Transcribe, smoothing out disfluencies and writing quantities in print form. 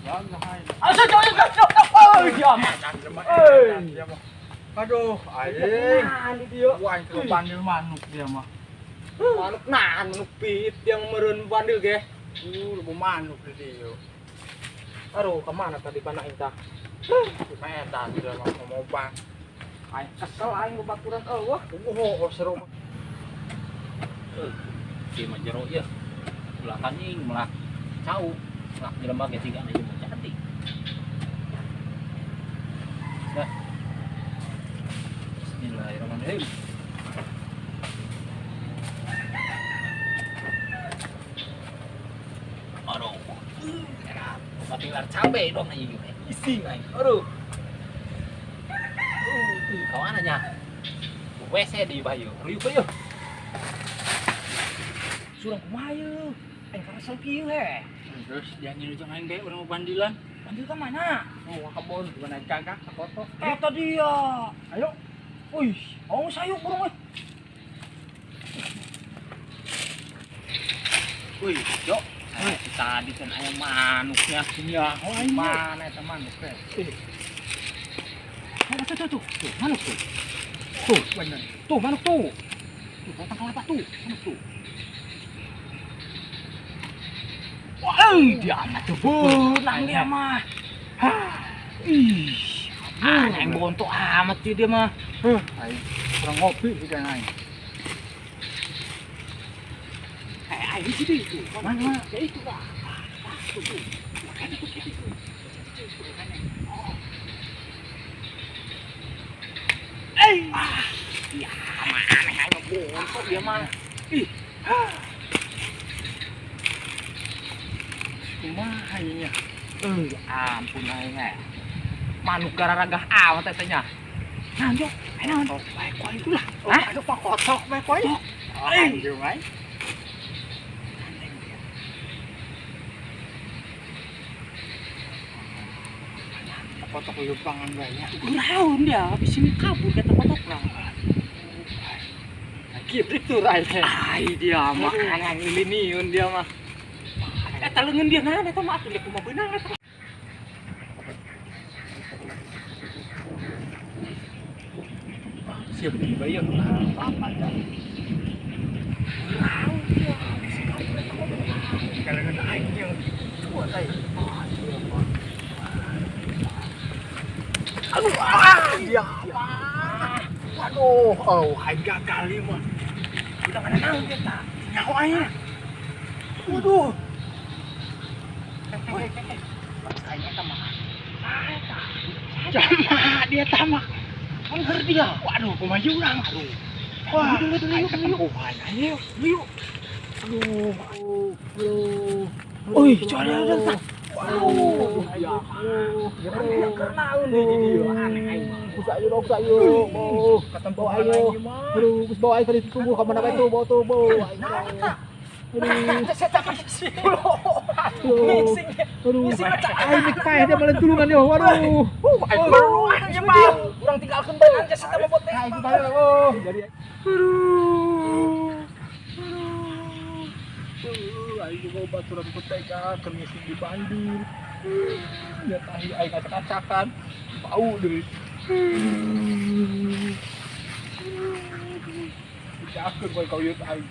Diam. Aduh, aing. Wah, itu bandel manuk dia mah. Manuk nahan, manuk pit yang meureun bandel ge. Lu manuk di dia. Aduh, kemana tadi pana intah? Medan dia mah mau bang. Aing kesel aing babaturan eueuh. Seru. Si mah jero ieu. Ulah kaning, ulah cau. Ulah jelema ge tiga ieu mah cantik. Dah. Bismillahirrahmanirrahim. Aduh. Patilar cabe dong ieu. Ising aing. Aduh. Kawan aja. WC di bayu. Riuk yeuh. Surang kumaha yeuh. Aing karena selfie he. Terus dia ngilu jeung aing ge urang mau bandilan. Bandil ka mana? Mau ka kebon, gua naik kakak ka foto. Eta dia. Ayo. Wih, mau sayuk burung euy. Wih, yo. Tadi kan ayam manuknya. Iya, Mana eta manuk teh? Tuh, manuk tuh. Tuh, bener. Tuh, manuk tuh. Tuh, potong kelepat tuh, manuk tuh. Wah, dia amat tuh benang dia mah. Ih, yang bontok amat dia mah. Aing kurang ngopi sih kan aing. Ayo sini tuh. Mana? Ya itu lah. Tuh. Makanya tuh gitu. Ya, mana hanya bontok dia mah. Ih. Kumaha ieu nya? Ampun aing eh. Manuk gararagah amat tetenya. Nah, yo, ayo naon? Bae kuai itulah. Hah? Ada pak kotok bae koy. Aing aing. Kotok lupangan bae nya. Guraun dia, habis ini kabur kata potokna. Gitu itu rai. Ai dia mah angan liniun dia mah. Eta leungeun dia naon eta mah atuh kumaha beunang eta. Siap di bayar apa aja. Kalau kena aing yang kuat aing. Aduh, Dia. Waduh, aing gagal ieu mah. udah mana naon kita. Nyawa aing. Waduh. Kayaknya eta mah. Jama dia tamak. Angger dia. Waduh, kumaha urang. Aduh. Wah, Dulu ayo. ayo. Yuk. Aduh. Oi, coba ada. Waduh. Ya. Ya kenaun di dia aneh aing. Kusa ayo dong, ayo. Bawa ayo. Aduh, kus bawa ayo ke tubuh ka mana bae tuh, bawa tuh, bawa. Aduh, ayo nik paeh dia malah tulungan yo. Waduh. Aing baru aja mau. Urang tinggalkeun bae aja seta mah bote. Ayo bae, jadi ayo mau baturan kutega kemisi di bandir. Ya tahi ayo acak-acakan. Bau deui. Dicakeun bae kau ieu aing.